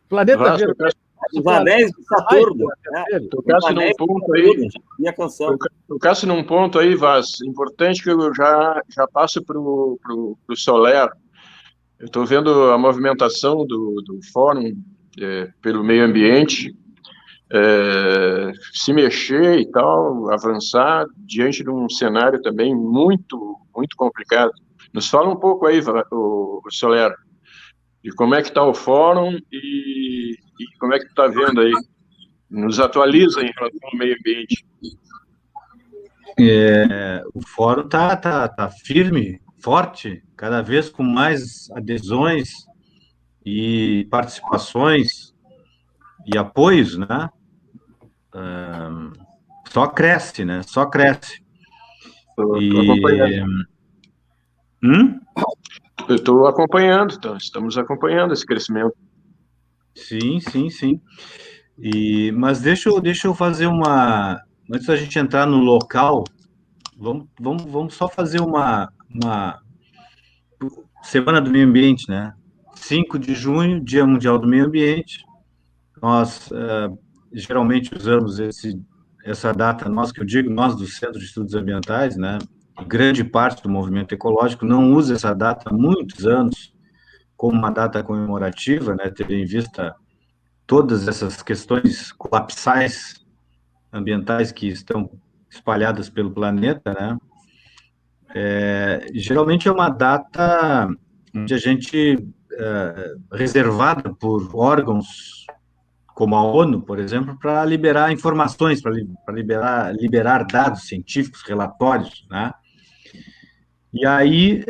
Planeta Vermelho. Os anéis de Saturno. Tocasse num ponto aí. E a canção. Tocasse num ponto aí, Vaz. Importante que eu já passo para o Soler. Eu estou vendo a movimentação do Fórum pelo meio ambiente se mexer e tal, avançar diante de um cenário também muito, muito complicado. Nos fala um pouco aí, o Soler, de como é que está o Fórum e como é que tu está vendo aí. Nos atualiza em relação ao meio ambiente. O Fórum tá firme, forte, cada vez com mais adesões e participações e apoios, né? Só cresce, né? Só cresce. Eu estou acompanhando, então, estamos acompanhando esse crescimento. Sim. Mas deixa eu fazer uma... Antes da gente entrar no local, vamos só fazer uma Semana do Meio Ambiente, né? 5 de junho, Dia Mundial do Meio Ambiente. Nós geralmente usamos essa data, nós que eu digo, nós do Centro de Estudos Ambientais, né? Grande parte do movimento ecológico não usa essa data há muitos anos como uma data comemorativa, né? Tendo em vista todas essas questões colapsais ambientais que estão espalhadas pelo planeta, né? Geralmente é uma data onde a gente reservada por órgãos como a ONU, por exemplo, para liberar informações, para liberar dados científicos, relatórios, né? E aí,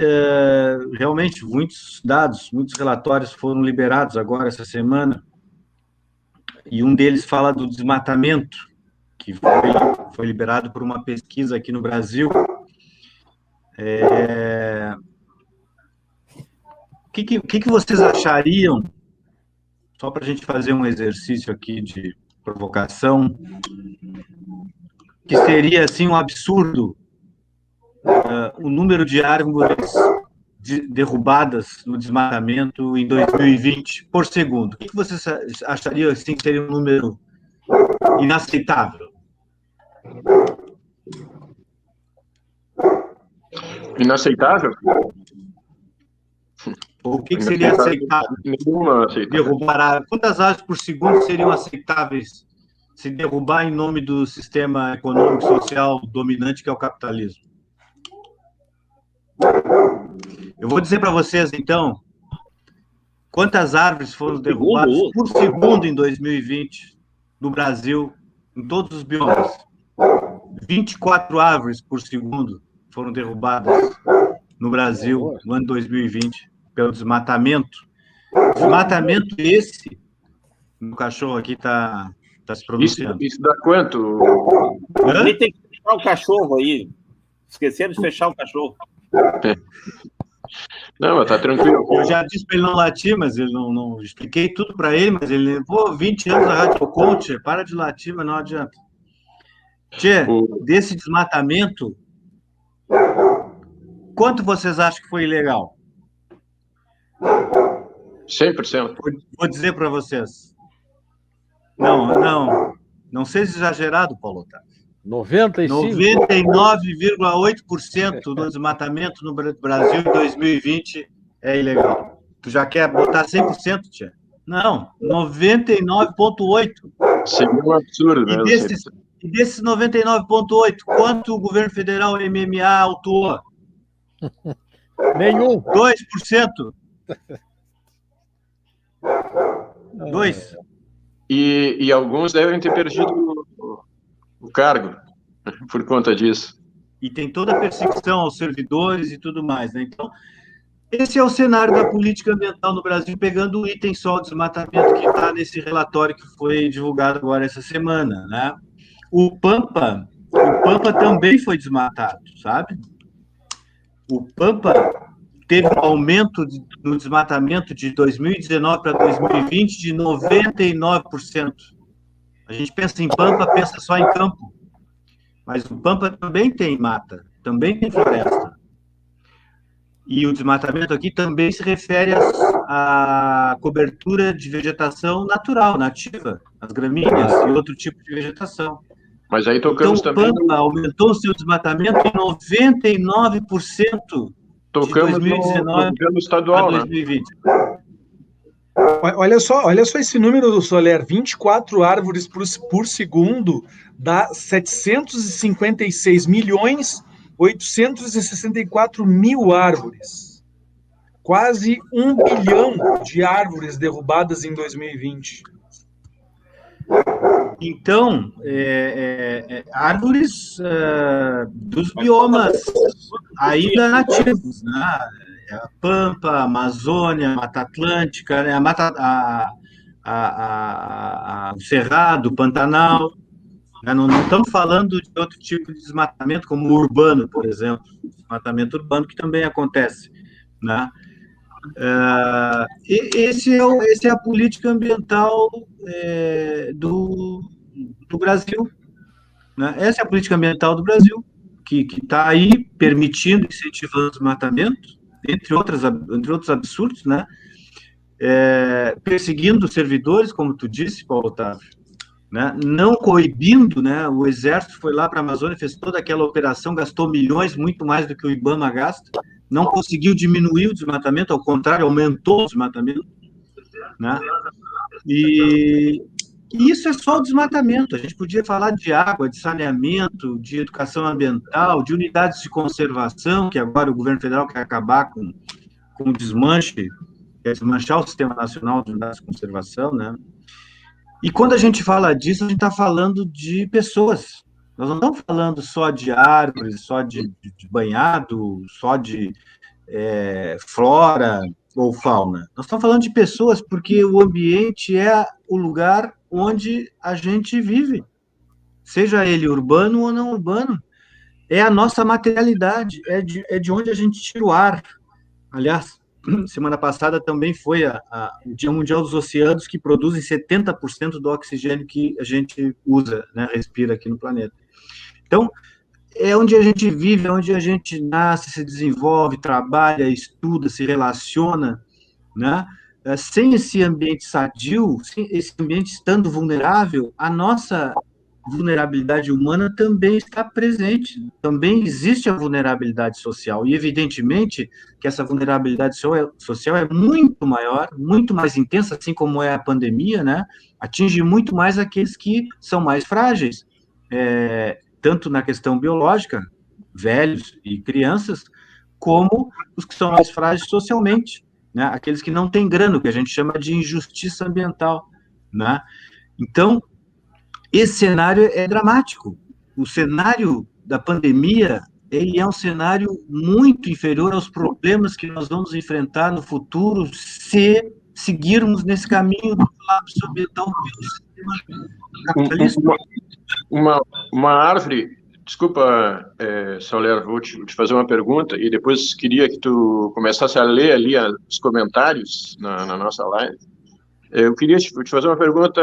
realmente, muitos dados, muitos relatórios foram liberados agora, essa semana, e um deles fala do desmatamento, que foi liberado por uma pesquisa aqui no Brasil. O que vocês achariam, só para a gente fazer um exercício aqui de provocação, que seria, assim, um absurdo o número de árvores derrubadas no desmatamento em 2020 por segundo? O que vocês achariam, assim, que seria um número inaceitável? Inaceitável? O que seria aceitável? Nenhuma aceitável. Derrubar quantas árvores por segundo seriam aceitáveis se derrubar em nome do sistema econômico e social dominante que é o capitalismo? Eu vou dizer para vocês, então, quantas árvores foram derrubadas por segundo em 2020 no Brasil, em todos os biomas. 24 árvores por segundo foram derrubadas no Brasil no ano 2020 pelo desmatamento. Desmatamento esse, o cachorro aqui está se pronunciando. Isso dá quanto? Ele tem que fechar o cachorro aí. Esqueceram de fechar o cachorro. Não, tá tranquilo. Eu já disse para ele não latir, mas ele não expliquei tudo para ele, mas ele levou 20 anos na Rádio Coach, para de latir, mas não adianta. Tchê, desse desmatamento, quanto vocês acham que foi ilegal? 100%. Vou dizer para vocês. Não seja exagerado, Paulo Otávio. 99,8% do desmatamento no Brasil em 2020 é ilegal. Tu já quer botar 100%, tia? Não, 99,8%. Seria um absurdo, né? E desses 99,8%, quanto o governo federal e o MMA autuou? Nenhum. 2%. 2%. E alguns devem ter perdido o cargo por conta disso. E tem toda a perseguição aos servidores e tudo mais, né? Então, esse é o cenário da política ambiental no Brasil, pegando o item só, o desmatamento, que está nesse relatório que foi divulgado agora essa semana, né? O Pampa também foi desmatado, sabe? O Pampa teve um aumento no desmatamento de 2019 para 2020 de 99%. A gente pensa em Pampa, pensa só em campo. Mas o Pampa também tem mata, também tem floresta. E o desmatamento aqui também se refere a cobertura de vegetação natural, nativa, as gramíneas e outro tipo de vegetação. Mas aí Então, tocamos o também... Pampa aumentou o seu desmatamento em 99% de Tocamos no 2019 governo a estadual, né? 2020. Olha só esse número, Soler, 24 árvores por segundo dá 756 milhões 864 mil árvores. Quase 1 bilhão de árvores derrubadas em 2020. Então, árvores dos biomas ainda nativos, né? A Pampa, a Amazônia, a Mata Atlântica, né? O Cerrado, o Pantanal. Né? Não estamos falando de outro tipo de desmatamento, como o urbano, por exemplo. Desmatamento urbano que também acontece. Né? Esse é a política ambiental do Brasil. Né? Essa é a política ambiental do Brasil, que está aí permitindo, incentivando o desmatamento, entre outros absurdos, né? Perseguindo os servidores, como tu disse, Paulo Otávio, né? Não coibindo, né? O Exército foi lá para a Amazônia, fez toda aquela operação, gastou milhões, muito mais do que o IBAMA gasta, não conseguiu diminuir o desmatamento, ao contrário, aumentou o desmatamento, né? E isso é só o desmatamento. A gente podia falar de água, de saneamento, de educação ambiental, de unidades de conservação, que agora o governo federal quer acabar com o desmanche, quer desmanchar o Sistema Nacional de Unidades de Conservação, né? E quando a gente fala disso, a gente está falando de pessoas. Nós não estamos falando só de árvores, só de banhado, só de flora ou fauna. Nós estamos falando de pessoas, porque o ambiente é o lugar onde a gente vive, seja ele urbano ou não urbano. É a nossa materialidade, é de onde a gente tira o ar. Aliás, semana passada também foi o Dia Mundial dos Oceanos, que produzem 70% do oxigênio que a gente usa, né, respira aqui no planeta. Então, é onde a gente vive, é onde a gente nasce, se desenvolve, trabalha, estuda, se relaciona, né? Sem esse ambiente sadio, sem esse ambiente estando vulnerável, a nossa vulnerabilidade humana também está presente, também existe a vulnerabilidade social, e evidentemente que essa vulnerabilidade social é muito maior, muito mais intensa, assim como é a pandemia, né? Atinge muito mais aqueles que são mais frágeis, tanto na questão biológica, velhos e crianças, como os que são mais frágeis socialmente, né? Aqueles que não têm grana, o que a gente chama de injustiça ambiental, né? Então, esse cenário é dramático. O cenário da pandemia, ele é um cenário muito inferior aos problemas que nós vamos enfrentar no futuro se seguirmos nesse caminho do colapso ambiental pelo sistema capitalista. Uma árvore... Desculpa, Soler, vou te fazer uma pergunta e depois queria que tu começasse a ler ali os comentários na nossa live. Eu queria te fazer uma pergunta.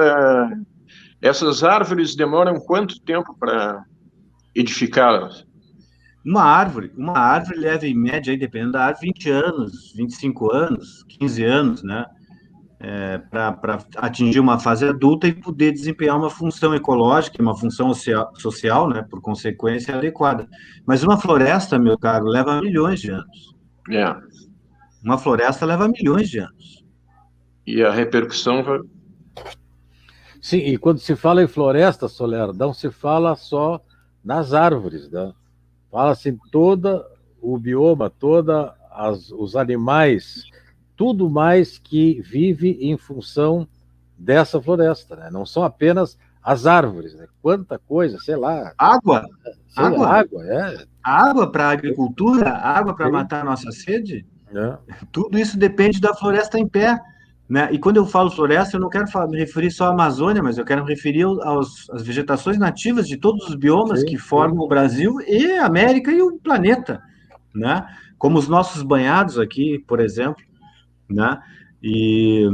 Essas árvores demoram quanto tempo para edificá-las? Uma árvore leva, em média, aí, dependendo da árvore, 20 anos, 25 anos, 15 anos, né? Para atingir uma fase adulta e poder desempenhar uma função ecológica, uma função social, né? Por consequência, adequada. Mas uma floresta, meu caro, leva milhões de anos. Uma floresta leva milhões de anos. E a repercussão vai... Sim, e quando se fala em floresta, Soler, não se fala só nas árvores, né? Fala-se em todo o bioma, os animais, tudo mais que vive em função dessa floresta, né? Não são apenas as árvores, né? Quanta coisa, sei lá. Água para a agricultura, água para matar a nossa sede. Tudo isso depende da floresta em pé. Né? E quando eu falo floresta, eu não quero me referir só à Amazônia, mas eu quero me referir às vegetações nativas de todos os biomas que formam o Brasil e a América e o planeta, né? Como os nossos banhados aqui, por exemplo, né? E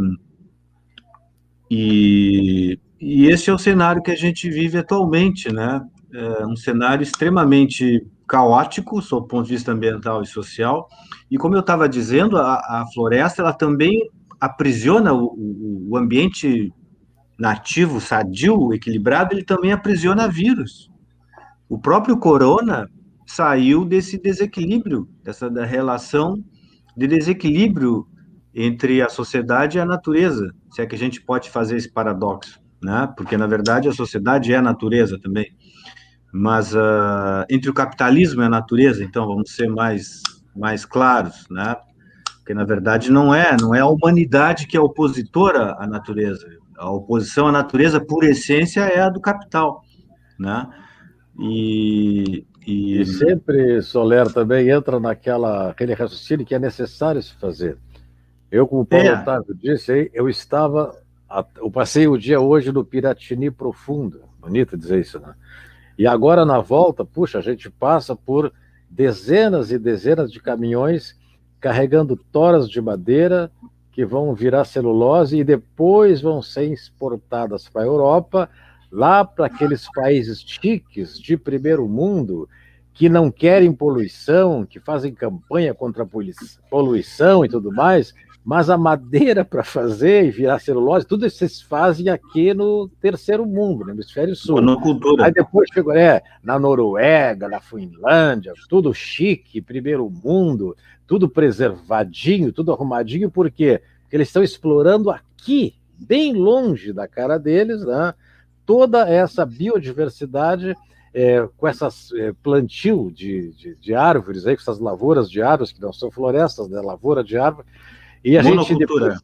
esse é o cenário que a gente vive atualmente, né? Um cenário extremamente caótico, sob o ponto de vista ambiental e social. E como eu estava dizendo, a floresta ela também aprisiona o ambiente nativo, sadio, equilibrado, ele também aprisiona vírus. O próprio corona saiu desse desequilíbrio, da relação de desequilíbrio entre a sociedade e a natureza, se é que a gente pode fazer esse paradoxo, né? Porque, na verdade, a sociedade é a natureza também. Mas entre o capitalismo e a natureza, então, vamos ser mais claros, né? Porque, na verdade, não é a humanidade que é opositora à natureza. A oposição à natureza, por essência, é a do capital, né? E sempre, Soler, também entra aquele raciocínio que é necessário se fazer. Eu, como o Paulo Otávio disse, eu passei o dia hoje no Piratini Profundo, bonito dizer isso, né? E agora, na volta, puxa, a gente passa por dezenas e dezenas de caminhões carregando toras de madeira que vão virar celulose e depois vão ser exportadas para a Europa, lá para aqueles países chiques de primeiro mundo que não querem poluição, que fazem campanha contra a poluição e tudo mais, mas a madeira para fazer e virar celulose, tudo isso vocês fazem aqui no terceiro mundo, no hemisfério sul. Monocultura. Aí depois chegou na Noruega, na Finlândia, tudo chique, primeiro mundo, tudo preservadinho, tudo arrumadinho, por quê? Porque eles estão explorando aqui, bem longe da cara deles, né, toda essa biodiversidade, com essas plantio de árvores, aí, com essas lavouras de árvores, que não são florestas, né, lavoura de árvore. E a gente depois,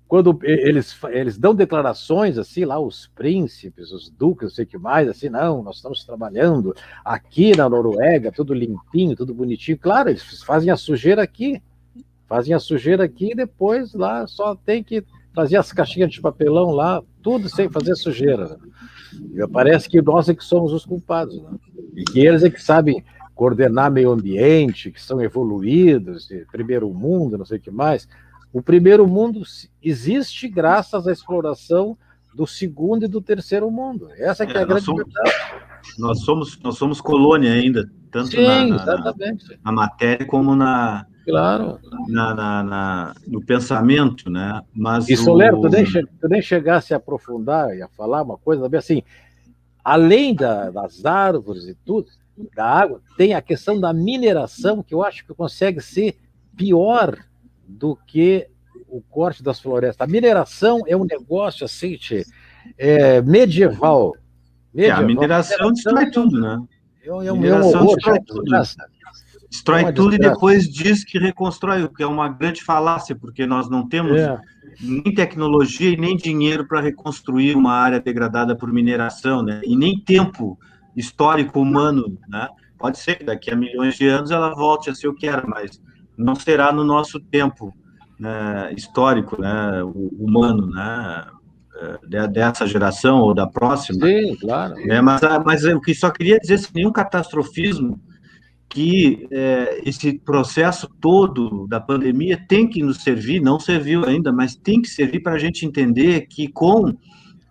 quando eles dão declarações assim, lá os príncipes, os duques, não sei o que mais, assim, não, nós estamos trabalhando aqui na Noruega, tudo limpinho, tudo bonitinho. Claro, eles fazem a sujeira aqui e depois lá só tem que fazer as caixinhas de papelão lá, tudo sem fazer sujeira. Né? E parece que nós é que somos os culpados, né? E que eles é que sabem coordenar meio ambiente, que são evoluídos, de primeiro mundo, não sei o que mais. O primeiro mundo existe graças à exploração do segundo e do terceiro mundo. Essa que é a grande verdade. Nós somos colônia ainda, tanto na matéria como claro, no pensamento, né? Mas e Soler, tu nem chegasse a aprofundar e a falar uma coisa também assim, além das árvores e tudo, da água, tem a questão da mineração, que eu acho que consegue ser pior do que o corte das florestas. A mineração é um negócio assim, medieval. A mineração destrói tudo, né? Mineração destrói tudo. Destrói tudo e depois diz que reconstrói, o que é uma grande falácia, porque nós não temos nem tecnologia e nem dinheiro para reconstruir uma área degradada por mineração, né? E nem tempo histórico humano, né? Pode ser que daqui a milhões de anos ela volte a ser o que era, mas não será no nosso tempo, né, histórico, né, humano, né, dessa geração ou da próxima. Sim, claro. Né, mas eu só queria dizer, sem nenhum catastrofismo, que esse processo todo da pandemia tem que nos servir, não serviu ainda, mas tem que servir para a gente entender que com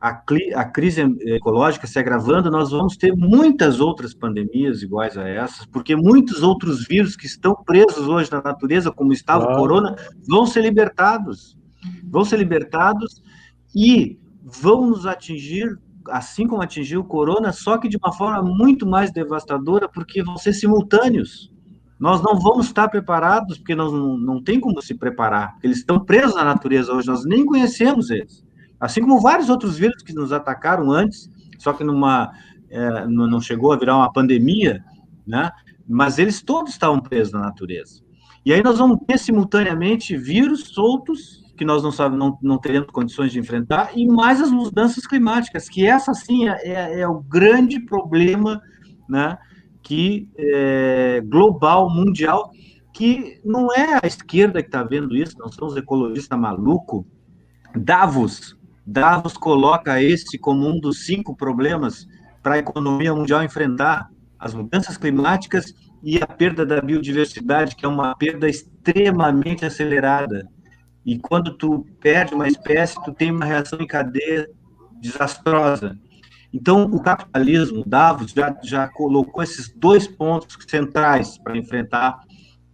a crise ecológica se agravando, nós vamos ter muitas outras pandemias iguais a essas, porque muitos outros vírus que estão presos hoje na natureza, como estava o corona, vão ser libertados e vão nos atingir, assim como atingiu o corona, só que de uma forma muito mais devastadora, porque vão ser simultâneos. Nós não vamos estar preparados, porque nós não tem como se preparar, eles estão presos na natureza hoje, nós nem conhecemos eles. Assim como vários outros vírus que nos atacaram antes, só que não chegou a virar uma pandemia, né? Mas eles todos estavam presos na natureza. E aí nós vamos ter simultaneamente vírus soltos, que nós não teremos condições de enfrentar, e mais as mudanças climáticas, que essa sim é o grande problema, né? Que global, mundial, que não é a esquerda que está vendo isso, não são os ecologistas malucos. Davos coloca esse como um dos 5 problemas para a economia mundial enfrentar: as mudanças climáticas e a perda da biodiversidade, que é uma perda extremamente acelerada. E quando tu perde uma espécie, tu tem uma reação em cadeia desastrosa. Então, o capitalismo, Davos, já colocou esses 2 pontos centrais para enfrentar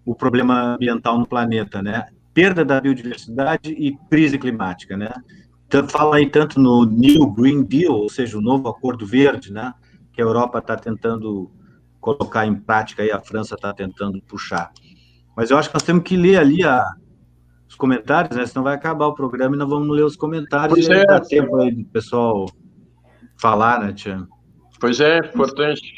o problema ambiental no planeta, né? perda da biodiversidade e crise climática, né? Então, fala aí tanto no New Green Deal, ou seja, o novo Acordo Verde, né? Que a Europa está tentando colocar em prática e a França está tentando puxar. Mas eu acho que nós temos que ler ali os comentários, né? Senão vai acabar o programa e nós vamos ler os comentários Pois e aí é. dá tempo aí do pessoal falar, né, Tia? Pois é, importante.